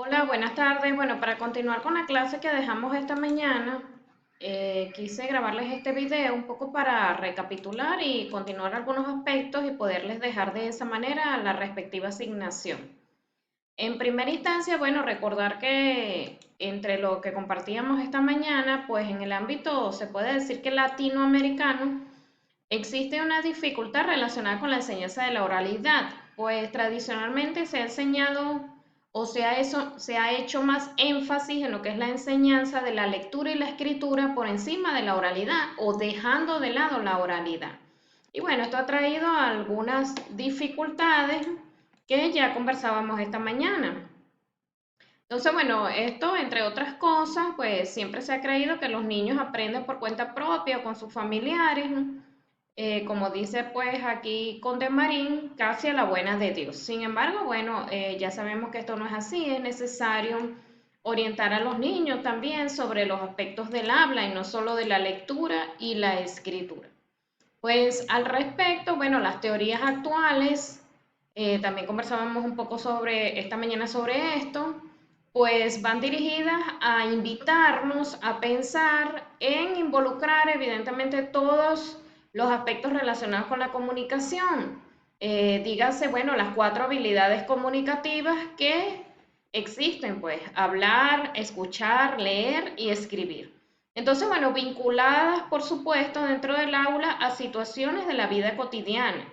Hola, buenas tardes. Bueno, para continuar con la clase que dejamos esta mañana, quise grabarles este video un poco para recapitular y continuar algunos aspectos y poderles dejar de esa manera la respectiva asignación. En primera instancia, bueno, recordar que entre lo que compartíamos esta mañana, pues en el ámbito, se puede decir que latinoamericano, existe una dificultad relacionada con la enseñanza de la oralidad, pues tradicionalmente se ha enseñado o se ha hecho más énfasis en lo que es la enseñanza de la lectura y la escritura por encima de la oralidad o dejando de lado la oralidad. Y bueno, esto ha traído algunas dificultades que ya conversábamos esta mañana. Entonces, bueno, esto, entre otras cosas, pues siempre se ha creído que los niños aprenden por cuenta propia o con sus familiares, ¿no? Como dice pues aquí Conde Marín, casi a la buena de Dios. Sin embargo, bueno, ya sabemos que esto no es así, es necesario orientar a los niños también sobre los aspectos del habla y no solo de la lectura y la escritura. Pues al respecto, bueno, las teorías actuales, también conversábamos un poco sobre esta mañana sobre esto, pues van dirigidas a invitarnos a pensar en involucrar evidentemente todos los aspectos relacionados con la comunicación. Dígase, bueno, las 4 habilidades comunicativas que existen, pues hablar, escuchar, leer y escribir. Entonces, bueno, vinculadas, por supuesto, dentro del aula a situaciones de la vida cotidiana,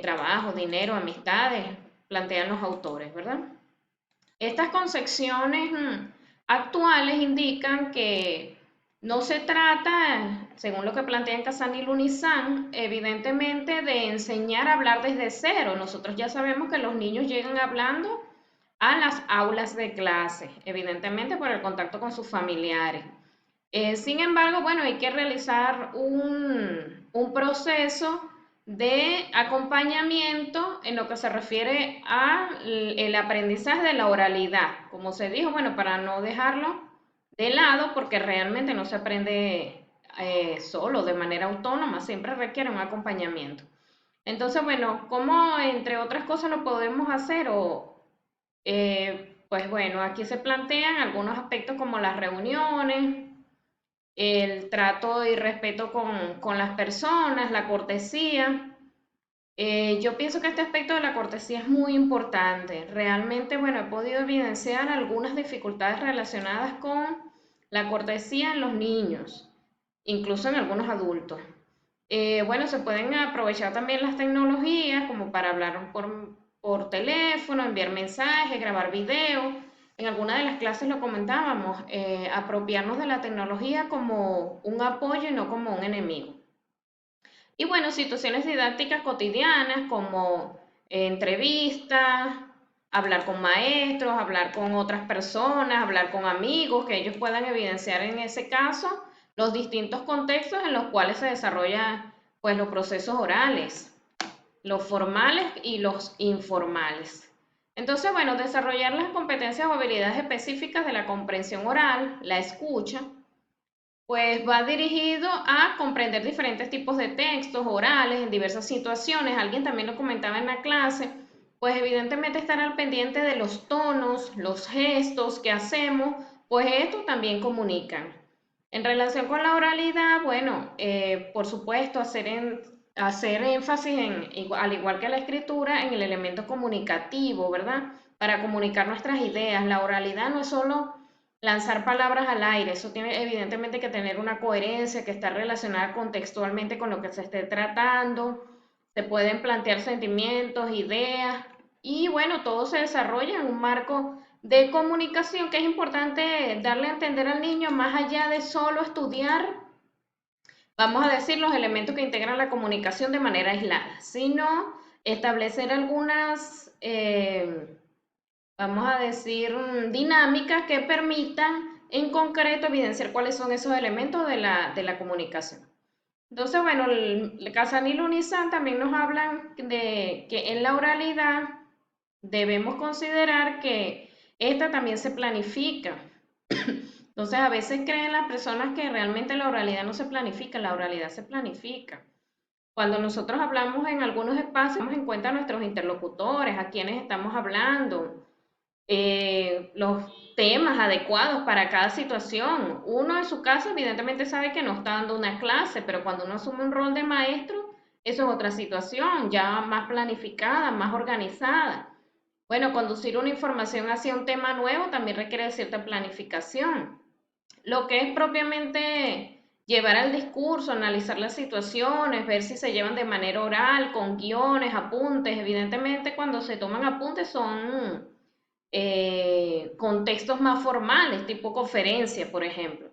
trabajo, dinero, amistades, plantean los autores, ¿verdad? Estas concepciones actuales indican que no se trata, según lo que plantean Casani y Lunizán, evidentemente de enseñar a hablar desde cero. Nosotros ya sabemos que los niños llegan hablando a las aulas de clase, evidentemente por el contacto con sus familiares. Sin embargo, bueno, hay que realizar un proceso de acompañamiento en lo que se refiere al aprendizaje de la oralidad. Como se dijo, bueno, para no dejarlo de lado, porque realmente no se aprende solo, de manera autónoma, siempre requiere un acompañamiento. Entonces, bueno, ¿cómo entre otras cosas lo podemos hacer? Pues bueno, aquí se plantean algunos aspectos como las reuniones, el trato y respeto con las personas, la cortesía. Yo pienso que este aspecto de la cortesía es muy importante. Realmente, bueno, he podido evidenciar algunas dificultades relacionadas con la cortesía en los niños, incluso en algunos adultos. Bueno, se pueden aprovechar también las tecnologías como para hablar por teléfono, enviar mensajes, grabar videos. En alguna de las clases lo comentábamos, apropiarnos de la tecnología como un apoyo y no como un enemigo. Y bueno, situaciones didácticas cotidianas como entrevistas, hablar con maestros, hablar con otras personas, hablar con amigos, que ellos puedan evidenciar en ese caso los distintos contextos en los cuales se desarrollan pues los procesos orales, los formales y los informales. Entonces, bueno, desarrollar las competencias o habilidades específicas de la comprensión oral, la escucha, pues va dirigido a comprender diferentes tipos de textos orales en diversas situaciones. Alguien también lo comentaba en la clase, pues evidentemente estar al pendiente de los tonos, los gestos que hacemos, pues esto también comunican. En relación con la oralidad, bueno, por supuesto, hacer énfasis al igual que la escritura, en el elemento comunicativo, ¿verdad? Para comunicar nuestras ideas. La oralidad no es solo lanzar palabras al aire, eso tiene evidentemente que tener una coherencia, que está relacionada contextualmente con lo que se esté tratando, se pueden plantear sentimientos, ideas, y bueno, todo se desarrolla en un marco de comunicación que es importante darle a entender al niño más allá de solo estudiar, vamos a decir, los elementos que integran la comunicación de manera aislada, sino establecer algunas vamos a decir, dinámicas que permitan en concreto evidenciar cuáles son esos elementos de la comunicación. Entonces, bueno, el Kazan y Lunizan también nos hablan de que en la oralidad debemos considerar que esta también se planifica. Entonces, a veces creen las personas que realmente la oralidad no se planifica, la oralidad se planifica. Cuando nosotros hablamos en algunos espacios, tenemos en cuenta a nuestros interlocutores, a quienes estamos hablando, los temas adecuados para cada situación. Uno en su caso evidentemente sabe que no está dando una clase, pero cuando uno asume un rol de maestro, eso es otra situación, ya más planificada, más organizada. Bueno, conducir una información hacia un tema nuevo también requiere cierta planificación. Lo que es propiamente llevar al discurso, analizar las situaciones, ver si se llevan de manera oral, con guiones, apuntes. Evidentemente, cuando se toman apuntes son contextos más formales, tipo conferencia, por ejemplo.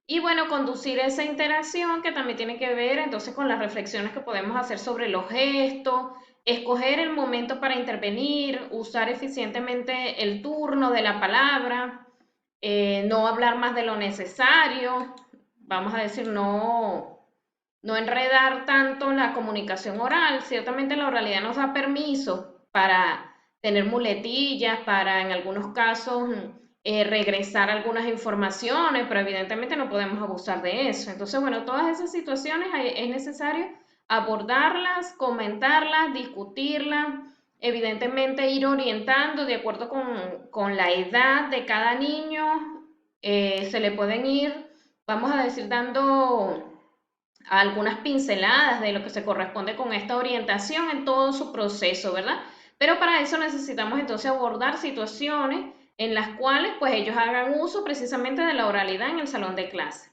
Y bueno, conducir esa interacción que también tiene que ver entonces con las reflexiones que podemos hacer sobre los gestos, escoger el momento para intervenir, usar eficientemente el turno de la palabra, no hablar más de lo necesario, vamos a decir, no enredar tanto la comunicación oral. Ciertamente la oralidad nos da permiso para tener muletillas, para en algunos casos regresar algunas informaciones, pero evidentemente no podemos abusar de eso. Entonces, bueno, todas esas situaciones es necesario abordarlas, comentarlas, discutirlas, evidentemente ir orientando de acuerdo con la edad de cada niño. Se le pueden ir, vamos a decir, dando algunas pinceladas de lo que se corresponde con esta orientación en todo su proceso, ¿verdad? Pero para eso necesitamos entonces abordar situaciones en las cuales pues ellos hagan uso precisamente de la oralidad en el salón de clase.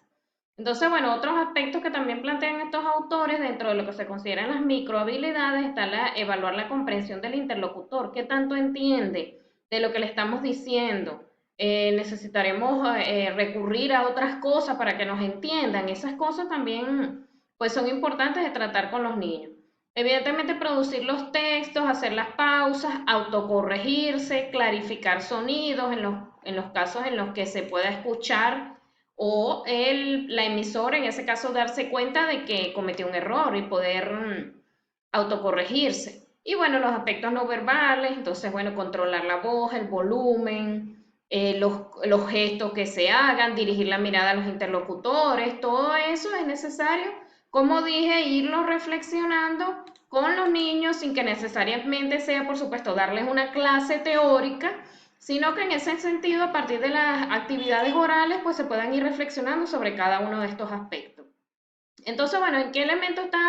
Entonces, bueno, otros aspectos que también plantean estos autores dentro de lo que se consideran las microhabilidades está evaluar la comprensión del interlocutor, qué tanto entiende de lo que le estamos diciendo. Necesitaremos recurrir a otras cosas para que nos entiendan. Esas cosas también pues son importantes de tratar con los niños. Evidentemente producir los textos, hacer las pausas, autocorregirse, clarificar sonidos en los casos en los que se pueda escuchar o la emisora, en ese caso, darse cuenta de que cometió un error y poder autocorregirse. Y bueno, los aspectos no verbales, entonces, bueno, controlar la voz, el volumen, los gestos que se hagan, dirigir la mirada a los interlocutores, todo eso es necesario, como dije, irlo reflexionando con los niños sin que necesariamente sea, por supuesto, darles una clase teórica, sino que en ese sentido, a partir de las actividades orales, pues se puedan ir reflexionando sobre cada uno de estos aspectos. Entonces, bueno, ¿en qué elemento está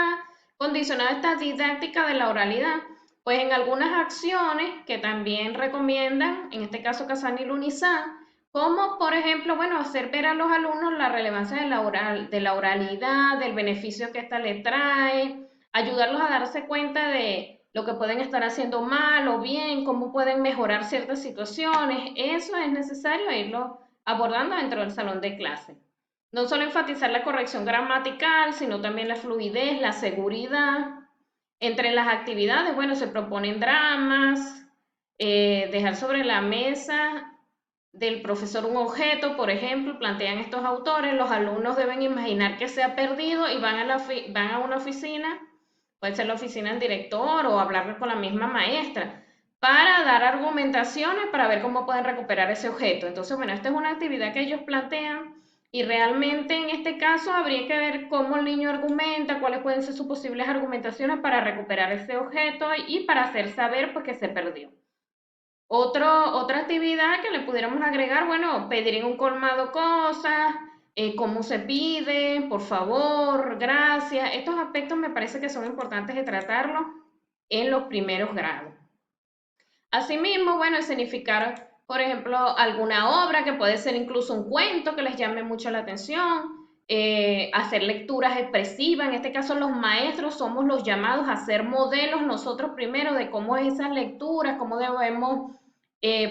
condicionada esta didáctica de la oralidad? Pues en algunas acciones que también recomiendan, en este caso Casani y Lunizá, como por ejemplo, bueno, hacer ver a los alumnos la relevancia de la oralidad, del beneficio que ésta le trae, ayudarlos a darse cuenta de lo que pueden estar haciendo mal o bien, cómo pueden mejorar ciertas situaciones. Eso es necesario irlo abordando dentro del salón de clase. No solo enfatizar la corrección gramatical, sino también la fluidez, la seguridad. Entre las actividades, bueno, se proponen dramas, dejar sobre la mesa del profesor un objeto, por ejemplo, plantean estos autores, los alumnos deben imaginar que se ha perdido y van a una oficina, puede ser la oficina del director o hablar con la misma maestra, para dar argumentaciones para ver cómo pueden recuperar ese objeto. Entonces, bueno, esta es una actividad que ellos plantean y realmente en este caso habría que ver cómo el niño argumenta, cuáles pueden ser sus posibles argumentaciones para recuperar ese objeto y para hacer saber pues, que se perdió. Otra actividad que le pudiéramos agregar, bueno, pedir en un colmado cosas, cómo se pide, por favor, gracias. Estos aspectos me parece que son importantes de tratarlos en los primeros grados. Asimismo, bueno, escenificar, por ejemplo, alguna obra que puede ser incluso un cuento que les llame mucho la atención, hacer lecturas expresivas. En este caso, los maestros somos los llamados a ser modelos nosotros primero de cómo es esas lecturas, cómo debemos,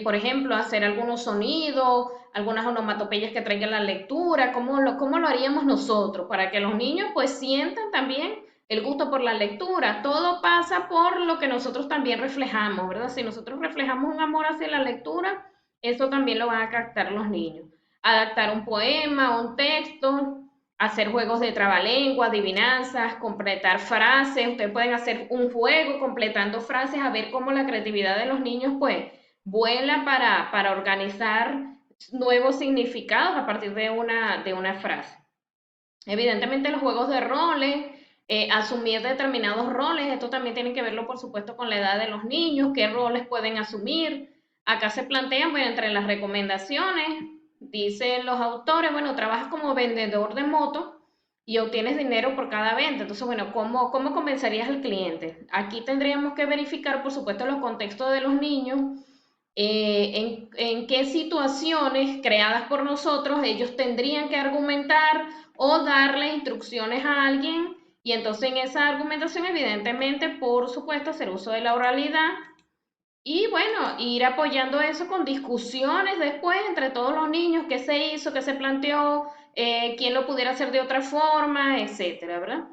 por ejemplo, hacer algunos sonidos, algunas onomatopeyas que traigan la lectura, cómo lo haríamos nosotros, para que los niños pues sientan también el gusto por la lectura. Todo pasa por lo que nosotros también reflejamos, ¿verdad? Si nosotros reflejamos un amor hacia la lectura, eso también lo van a captar los niños. Adaptar un poema, un texto, hacer juegos de trabalengua, adivinanzas, completar frases. Ustedes pueden hacer un juego completando frases, a ver cómo la creatividad de los niños, pues, vuela para organizar nuevos significados a partir de una frase. Evidentemente los juegos de roles, asumir determinados roles, esto también tiene que verlo por supuesto con la edad de los niños, qué roles pueden asumir, Acá se plantean, bueno, entre las recomendaciones, dicen los autores, bueno, trabajas como vendedor de moto y obtienes dinero por cada venta. Entonces, bueno, ¿cómo convencerías al cliente? Aquí tendríamos que verificar, por supuesto, los contextos de los niños, en qué situaciones creadas por nosotros ellos tendrían que argumentar o darle instrucciones a alguien. Y entonces en esa argumentación, evidentemente, por supuesto, hacer uso de la oralidad y bueno, ir apoyando eso con discusiones después entre todos los niños, qué se hizo, qué se planteó, quién lo pudiera hacer de otra forma, etcétera, ¿verdad?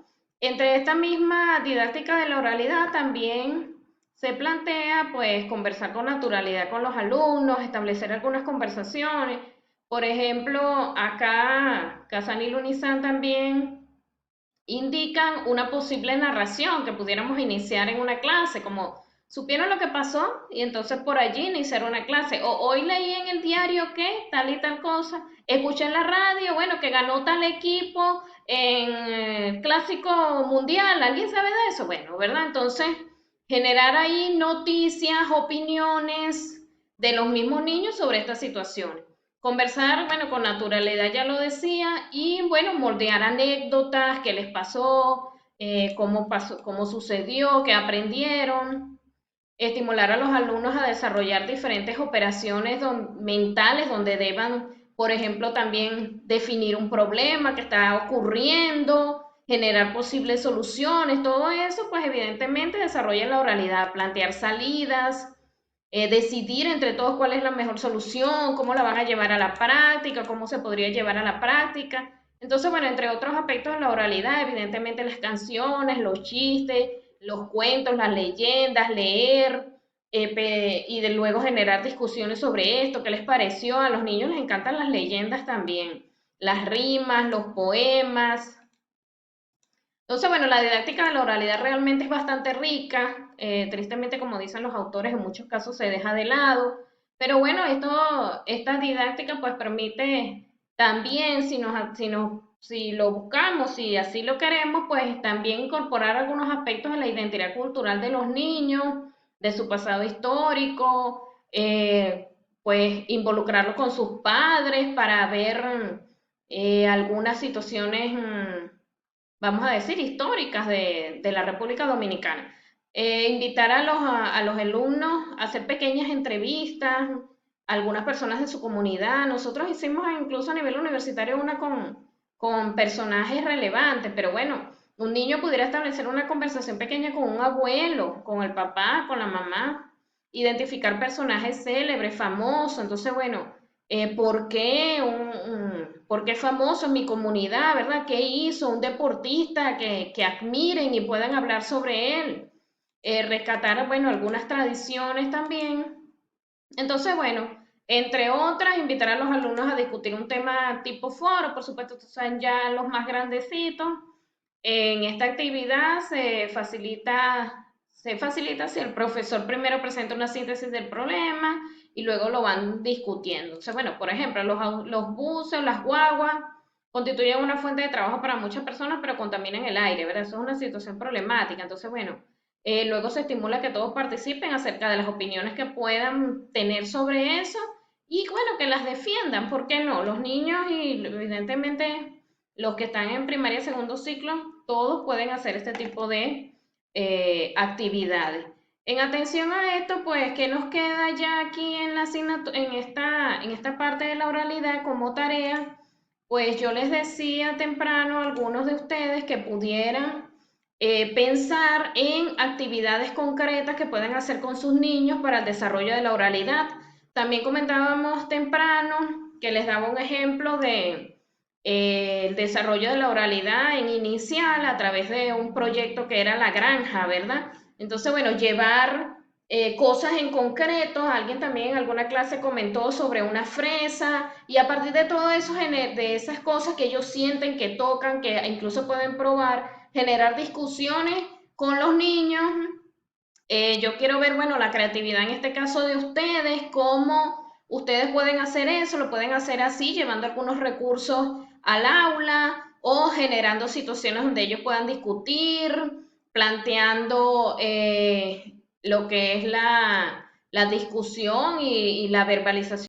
Entre esta misma didáctica de la oralidad también se plantea pues conversar con naturalidad con los alumnos, establecer algunas conversaciones. Por ejemplo, acá Casanil Unizán también indican una posible narración que pudiéramos iniciar en una clase, como supieron lo que pasó y entonces por allí iniciar una clase. O hoy leí en el diario que tal y tal cosa, escuché en la radio, bueno, que ganó tal equipo en clásico mundial, ¿alguien sabe de eso? Bueno, ¿verdad? Entonces, generar ahí noticias, opiniones de los mismos niños sobre estas situaciones. Conversar, bueno, con naturalidad, ya lo decía, y bueno, moldear anécdotas, qué les pasó, cómo pasó, cómo sucedió, qué aprendieron. Estimular a los alumnos a desarrollar diferentes operaciones mentales donde deban, por ejemplo, también definir un problema que está ocurriendo, generar posibles soluciones, todo eso, pues evidentemente desarrolla la oralidad, plantear salidas, decidir entre todos cuál es la mejor solución, cómo la van a llevar a la práctica, cómo se podría llevar a la práctica. Entonces, bueno, entre otros aspectos de la oralidad, evidentemente las canciones, los chistes, los cuentos, las leyendas, leer, y de luego generar discusiones sobre esto, qué les pareció. A los niños les encantan las leyendas también, las rimas, los poemas. Entonces, bueno, la didáctica de la oralidad realmente es bastante rica. Tristemente, como dicen los autores, en muchos casos se deja de lado. Pero bueno, esta didáctica pues permite también, si lo buscamos, si así lo queremos, pues también incorporar algunos aspectos de la identidad cultural de los niños, de su pasado histórico, pues involucrarlos con sus padres para ver algunas situaciones, vamos a decir, históricas de la República Dominicana. Invitar a los alumnos a hacer pequeñas entrevistas, a algunas personas de su comunidad. Nosotros hicimos incluso a nivel universitario una con personajes relevantes, pero bueno, un niño pudiera establecer una conversación pequeña con un abuelo, con el papá, con la mamá, identificar personajes célebres, famosos. Entonces, bueno, ¿por qué es famoso en mi comunidad, verdad? ¿Qué hizo? Un deportista que admiren y puedan hablar sobre él. Rescatar, bueno, algunas tradiciones también. Entonces, bueno, entre otras, invitar a los alumnos a discutir un tema tipo foro, por supuesto, estos son ya los más grandecitos. En esta actividad se facilita si el profesor primero presenta una síntesis del problema y luego lo van discutiendo. Entonces, bueno, por ejemplo, los buses o las guaguas constituyen una fuente de trabajo para muchas personas, pero contaminan el aire, ¿verdad? Eso es una situación problemática. Entonces, bueno, luego se estimula que todos participen acerca de las opiniones que puedan tener sobre eso y, bueno, que las defiendan, ¿por qué no? Los niños y evidentemente los que están en primaria y segundo ciclo, todos pueden hacer este tipo de actividades. En atención a esto, pues, ¿qué nos queda ya aquí en la en esta parte de la oralidad como tarea? Pues yo les decía temprano a algunos de ustedes que pudieran pensar en actividades concretas que pueden hacer con sus niños para el desarrollo de la oralidad. También comentábamos temprano que les daba un ejemplo de el desarrollo de la oralidad en inicial a través de un proyecto que era la granja, ¿verdad? Entonces, bueno, llevar cosas en concreto, alguien también en alguna clase comentó sobre una fresa y a partir de todo eso, de esas cosas que ellos sienten, que tocan, que incluso pueden probar, generar discusiones con los niños. Yo quiero ver, bueno, la creatividad en este caso de ustedes, cómo ustedes pueden hacer eso, lo pueden hacer así, llevando algunos recursos al aula o generando situaciones donde ellos puedan discutir, planteando lo que es la discusión y la verbalización